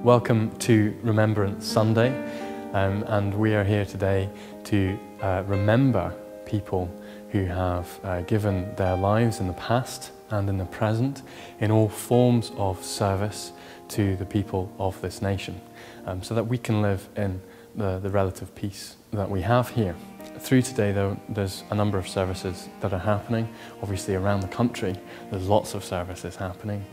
Welcome to Remembrance Sunday, and we are here today to remember people who have given their lives in the past and in the present in all forms of service to the people of this nation, so that we can live in the relative peace that we have here. Through today, though, there's a number of services that are happening. Obviously around the country there's lots of services happening,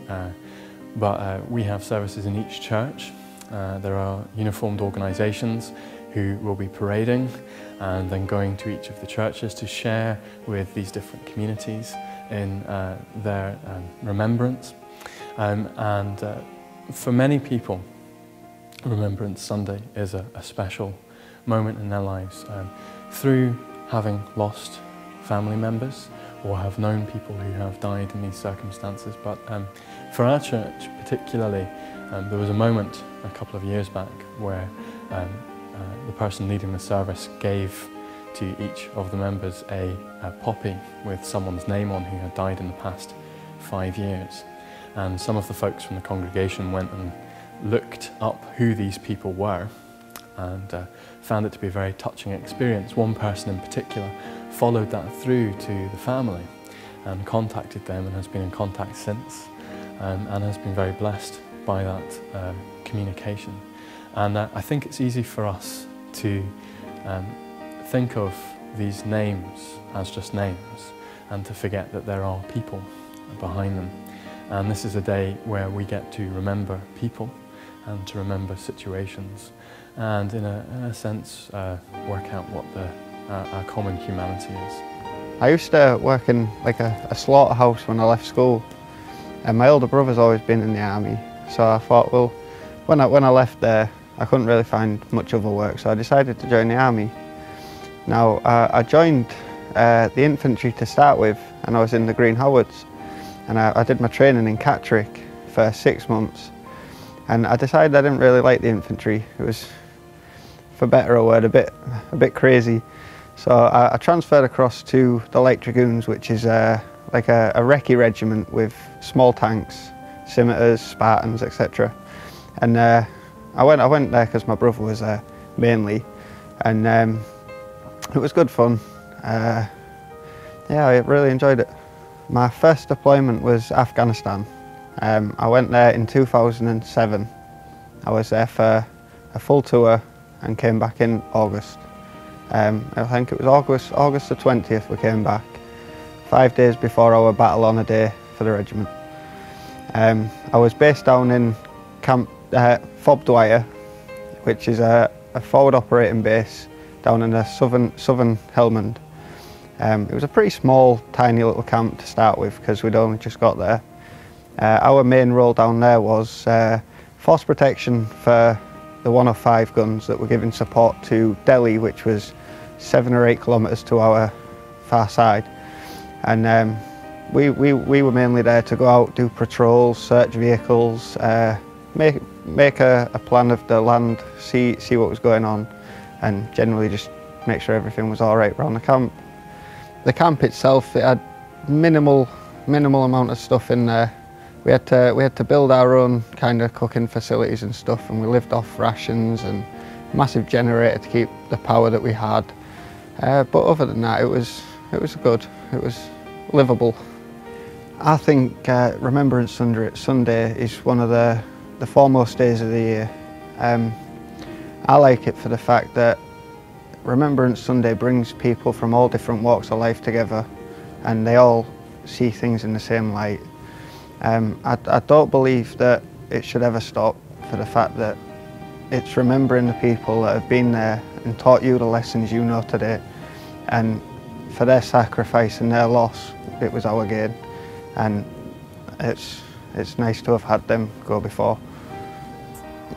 but we have services in each church. There are uniformed organisations who will be parading and then going to each of the churches to share with these different communities in their remembrance. For many people, Remembrance Sunday is a special moment in their lives, through having lost family members or have known people who have died in these circumstances. But for our church particularly, there was a moment a couple of years back where the person leading the service gave to each of the members a poppy with someone's name on who had died in the past 5 years. And some of the folks from the congregation went and looked up who these people were and found it to be a very touching experience. One person in particular followed that through to the family and contacted them and has been in contact since, and has been very blessed by that communication. And I think it's easy for us to think of these names as just names and to forget that there are people behind them. And this is a day where we get to remember people and to remember situations and in a sense work out what our common humanity is. I used to work in like a slaughterhouse when I left school, and my older brother's always been in the army, so I thought, well, when I left there I couldn't really find much other work, so I decided to join the army. Now I joined the infantry to start with, and I was in the Green Howards, and I did my training in Catterick for 6 months, and I decided I didn't really like the infantry. It was, for better or worse, a bit crazy. So I transferred across to the Light Dragoons, which is like a recce regiment with small tanks, scimitars, Spartans, etc. And I went there because my brother was there mainly, and it was good fun. Yeah, I really enjoyed it. My first deployment was Afghanistan. I went there in 2007. I was there for a full tour and came back in August. I think it was August the 20th we came back, 5 days before our battle on a day for the regiment. I was based down in Camp Fob Dwyer, which is a forward operating base down in the southern Helmand. It was a pretty small, tiny little camp to start with because we'd only just got there. Our main role down there was force protection for the 105 guns that were giving support to Delhi, which was 7 or 8 kilometres to our far side. And we were mainly there to go out, do patrols, search vehicles, make a plan of the land, see what was going on, and generally just make sure everything was all right around the camp. The camp itself, it had minimal amount of stuff in there. We had to build our own kind of cooking facilities and stuff, and we lived off rations and a massive generator to keep the power that we had. But other than that, it was good. It was livable. I think Remembrance Sunday is one of the foremost days of the year. I like it for the fact that Remembrance Sunday brings people from all different walks of life together, and they all see things in the same light. I don't believe that it should ever stop, for the fact that it's remembering the people that have been there and taught you the lessons you know today, and for their sacrifice and their loss, it was our gain, and it's nice to have had them go before.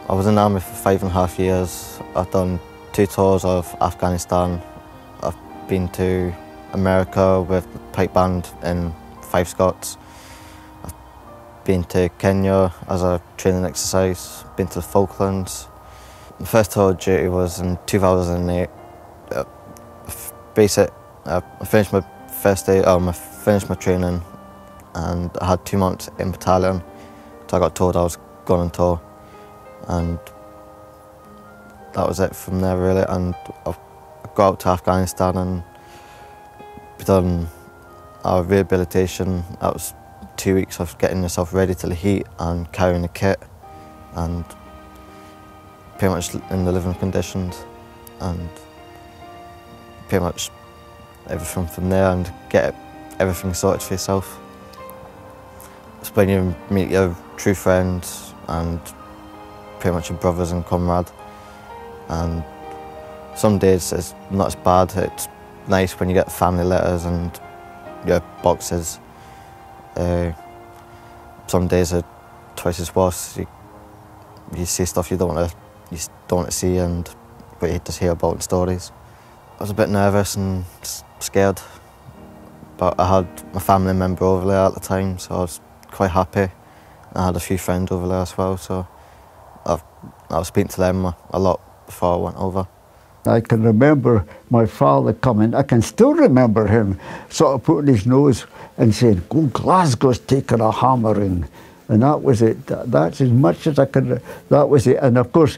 I was in the army for 5.5 years. I've done 2 tours of Afghanistan. I've been to America with the pipe band in 5 Scots. I've been to Kenya as a training exercise, been to the Falklands. My first tour of duty was in 2008. I finished my first day, I finished my training, and I had 2 months in battalion, so I got told I was going on tour. and that was it from there really. And I got out to Afghanistan and we done our rehabilitation. That was 2 weeks of getting yourself ready to the heat and carrying the kit and pretty much in the living conditions, and pretty much everything from there, and get everything sorted for yourself. It's when you meet your true friends and pretty much your brothers and comrade, and some days it's not as bad. It's nice when you get family letters and your boxes. Some days are twice as worse. You see stuff you don't want to see, and but you just hear about in stories. I was a bit nervous and scared, but I had my family member over there at the time, so I was quite happy. I had a few friends over there as well, so I was speaking to them a lot before I went over. I can remember my father coming. I can still remember him sort of putting his nose and saying, "Oh, Glasgow's taking a hammering," and that was it. That's as much as I can. That was it. And of course,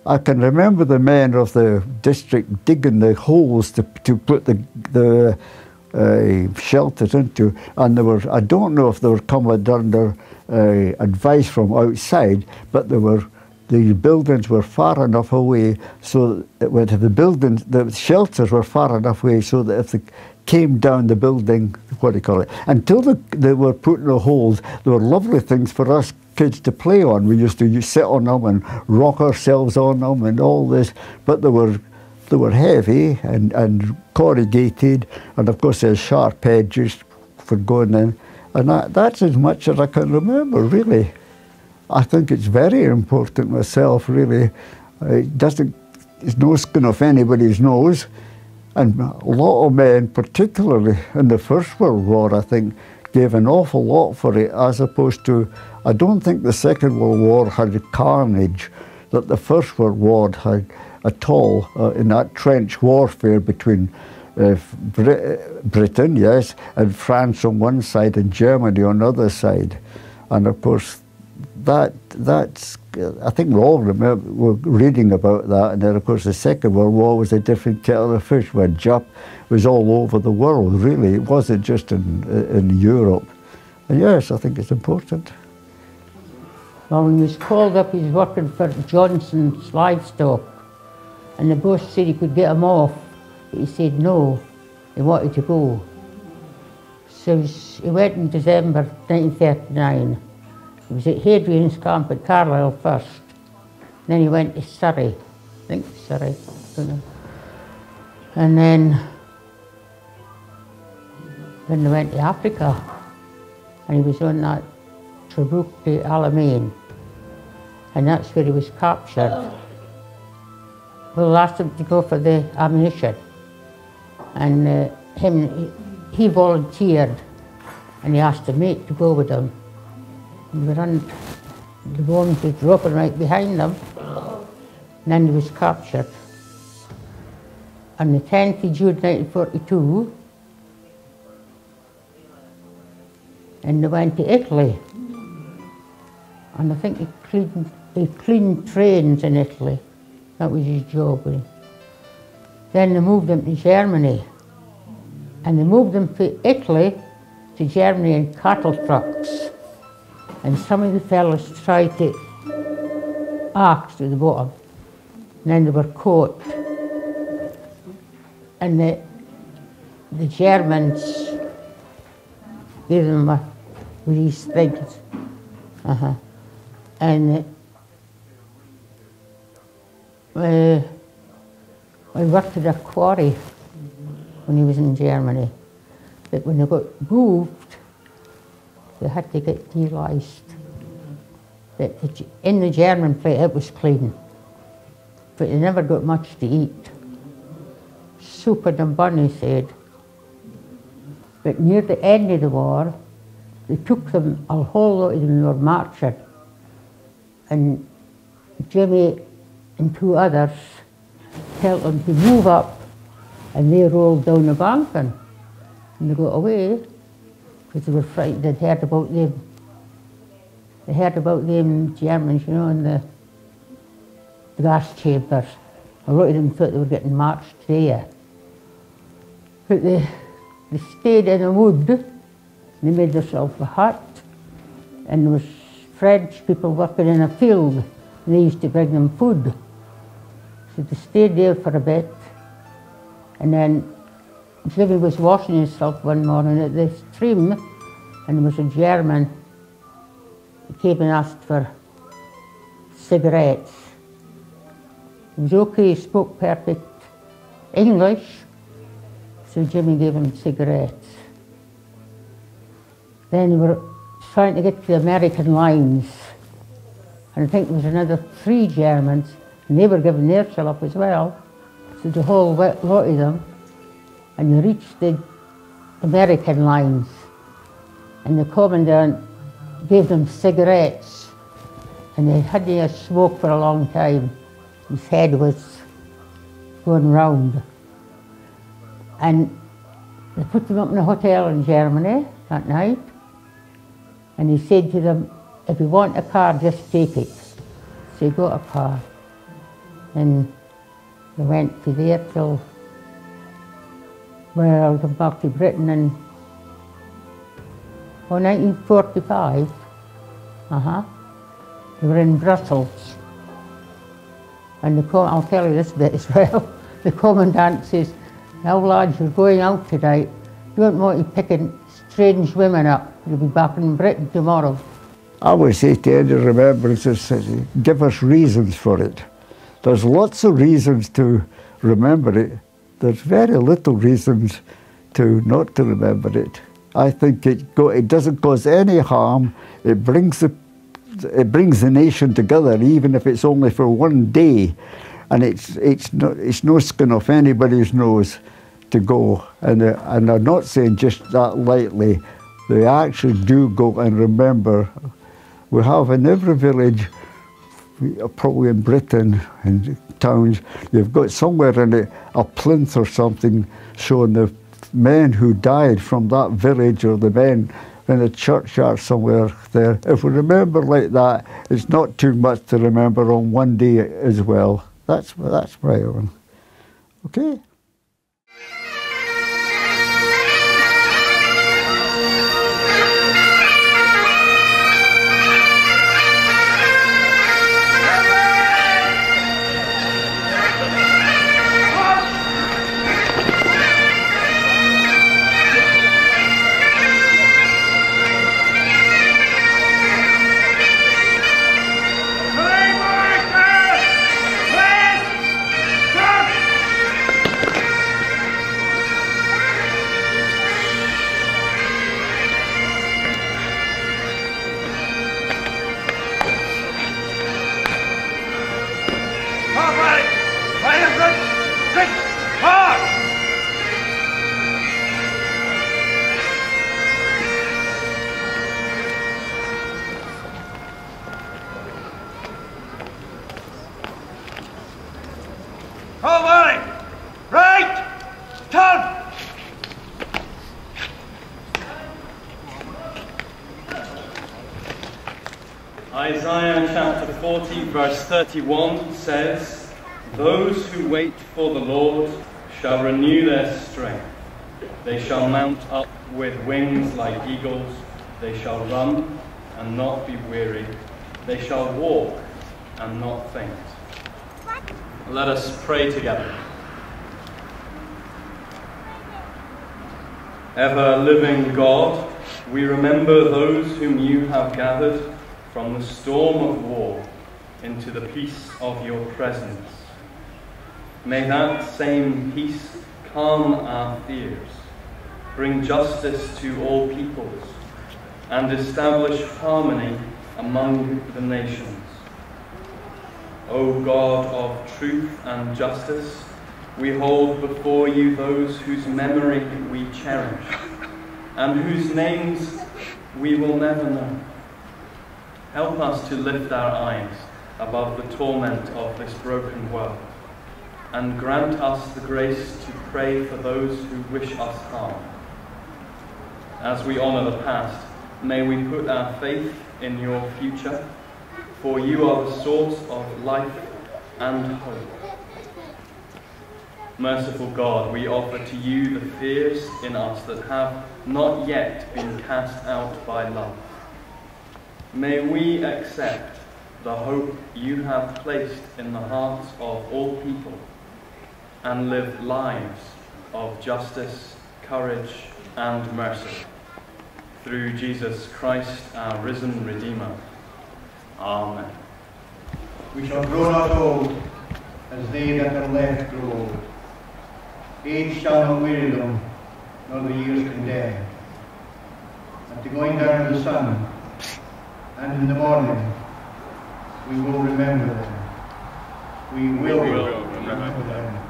I can remember the men of the district digging the holes to put the shelters into, and they were. I don't know if they were coming under advice from outside, but they were. The buildings were far enough away so that the shelters were far enough away so that if they came down the building, what do you call it, until they were put in the holes, there were lovely things for us kids to play on. We used to sit on them and rock ourselves on them and all this, but they were heavy and corrugated, and of course there's sharp edges for going in, and that's as much as I can remember, really. I think it's very important myself, really. It's no skin off anybody's nose. And a lot of men, particularly in the First World War, I think, gave an awful lot for it, as opposed to, I don't think the Second World War had the carnage that the First World War had at all in that trench warfare between Britain, yes, and France on one side and Germany on the other side. And of course, that's I think we all remember, we're reading about that, and then of course the Second World War was a different kettle of fish, where Jap was all over the world, really. It wasn't just in Europe. And yes, I think it's important. Well, when he was called up, he was working for Johnson's livestock, and the boss said he could get him off, but he said no, he wanted to go. So he went in December 1939. He was at Hadrian's camp at Carlisle first. Then he went to Surrey, I think Surrey, I don't know. And then they went to Africa, and he was on that Tobruk to Alamein, and that's where he was captured. We'll ask him to go for the ammunition, and he volunteered, and he asked a mate to go with him. The bombs were dropping right behind them, and then he was captured. On the 10th of June 1942, and they went to Italy, and I think he cleaned trains in Italy. That was his job. Then they moved him to Germany, and they moved him from Italy to Germany in cattle trucks. And some of the fellows tried to axe to the bottom, and then they were caught. And the Germans gave them with these things. And I worked at a quarry when he was in Germany. But when they got moved, they had to get deliced. In the German plate, it was clean, but they never got much to eat. Soup and a bun, he said. But near the end of the war, they took them, a whole lot of them were marching, and Jimmy and two others told them to move up, and they rolled down the bank, and they got away. Because they were frightened. They'd heard about them. They heard about them Germans, you know, in the gas chambers. A lot of them thought they were getting marched there. But they stayed in a wood. They made themselves a hut. And there was French people working in a field. And they used to bring them food. So they stayed there for a bit. And then Jimmy was washing himself one morning at the stream, and there was a German. He came and asked for cigarettes. He was okay, he spoke perfect English, so Jimmy gave him cigarettes. Then we were trying to get to the American lines, and I think there was another 3 Germans, and they were giving their shell up as well, so the whole lot of them. And you reached the American lines, and the commandant gave them cigarettes, and they hadn't a smoke for a long time. His head was going round. And they put them up in a hotel in Germany that night, and he said to them, if you want a car, just take it. So he got a car, and they went to there till, well, back to Britain in 1945. They were in Brussels. And I'll tell you this bit as well. The commandant says, now lads, you're going out tonight. You don't want to picking strange women up. You'll be back in Britain tomorrow. I would say to any remembrances, give us reasons for it. There's lots of reasons to remember it. There's very little reasons not to remember it. I think it doesn't cause any harm. It brings the nation together, even if it's only for one day. And it's no skin off anybody's nose to go. And I'm not saying just that lightly. They actually do go and remember. We have in every village, probably in Britain and towns, you've got somewhere in it a plinth or something showing the men who died from that village, or the men in a churchyard somewhere there. If we remember like that, it's not too much to remember on one day as well. That's where I am. Okay. Isaiah chapter 40 verse 31 says, "Those who wait for the Lord shall renew their strength. They shall mount up with wings like eagles. They shall run and not be weary. They shall walk and not faint." Let us pray together. Ever-living God, we remember those whom you have gathered from the storm of war into the peace of your presence. May that same peace calm our fears, bring justice to all peoples, and establish harmony among the nations. O God of truth and justice, we hold before you those whose memory we cherish, and whose names we will never know. Help us to lift our eyes above the torment of this broken world, and grant us the grace to pray for those who wish us harm. As we honour the past, may we put our faith in your future, for you are the source of life and hope. Merciful God, we offer to you the fears in us that have not yet been cast out by love. May we accept the hope you have placed in the hearts of all people and live lives of justice, courage, and mercy. Through Jesus Christ, our risen Redeemer. Amen. We shall grow not old, as they that are left grow old. Age shall not weary them, nor the years condemn. At the going down of the sun, and in the morning, we will remember them. We will remember them.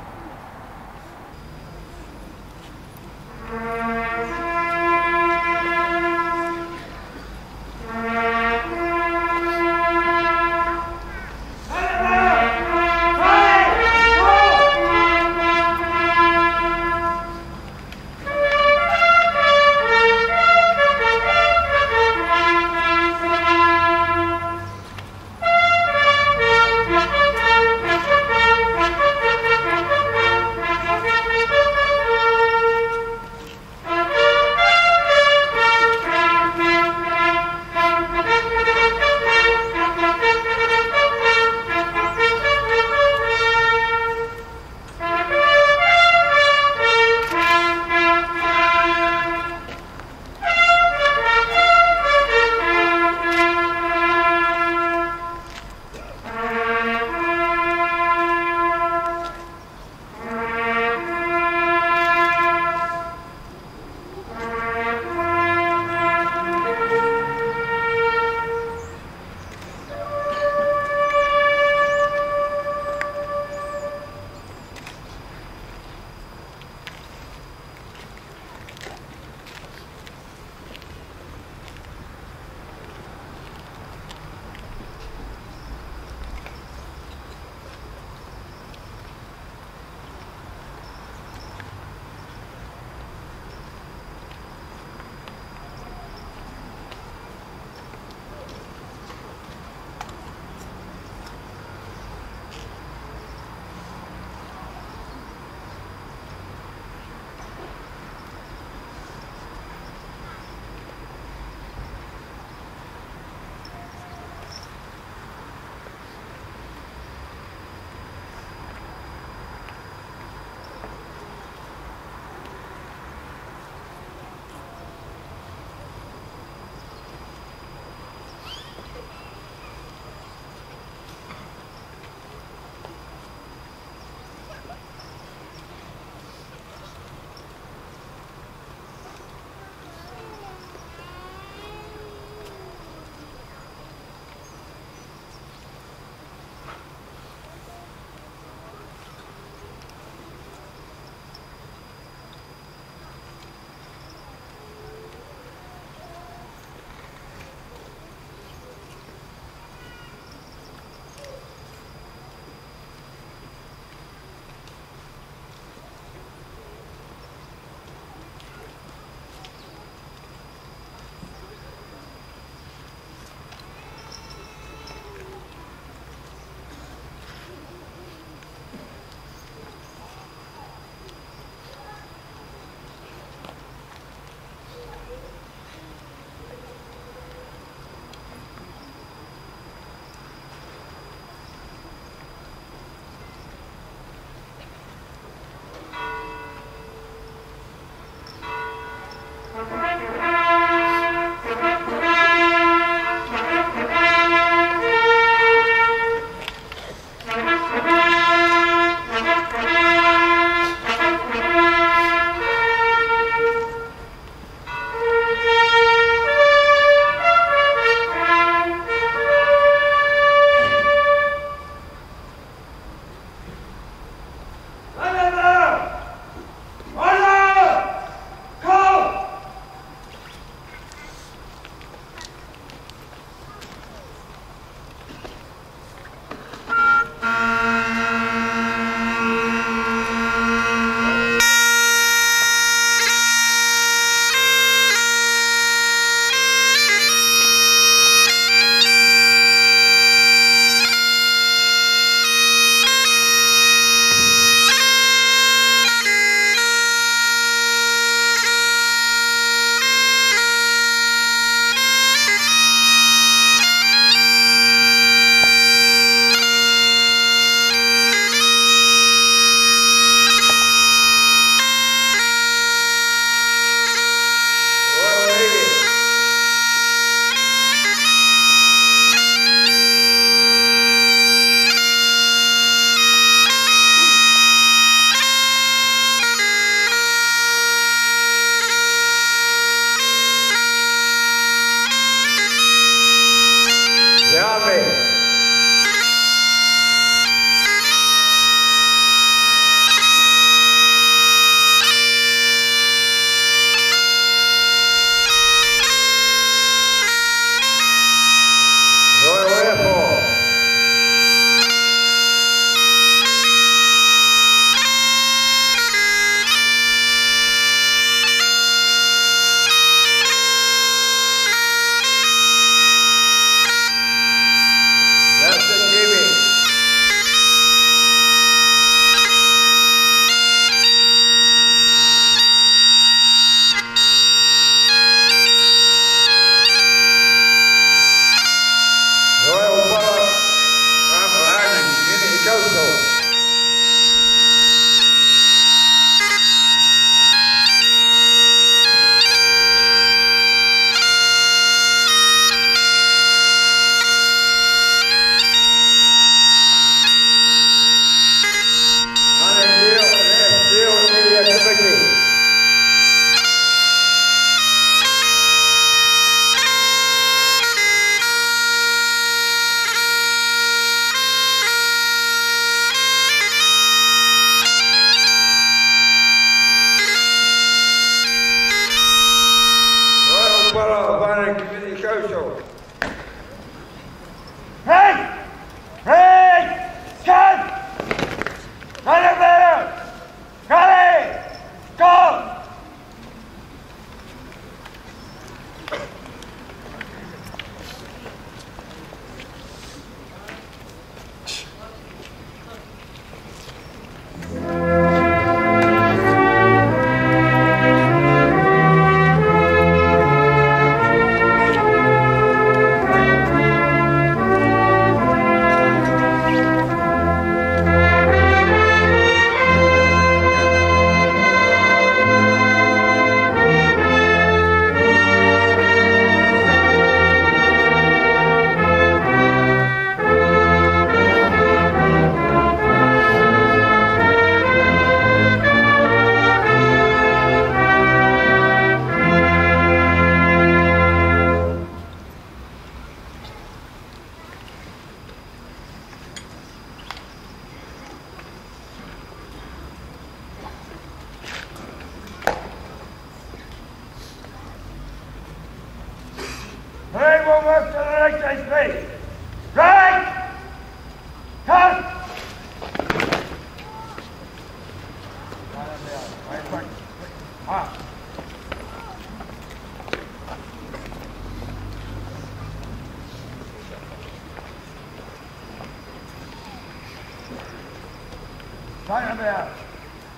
Stand there.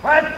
Quiet.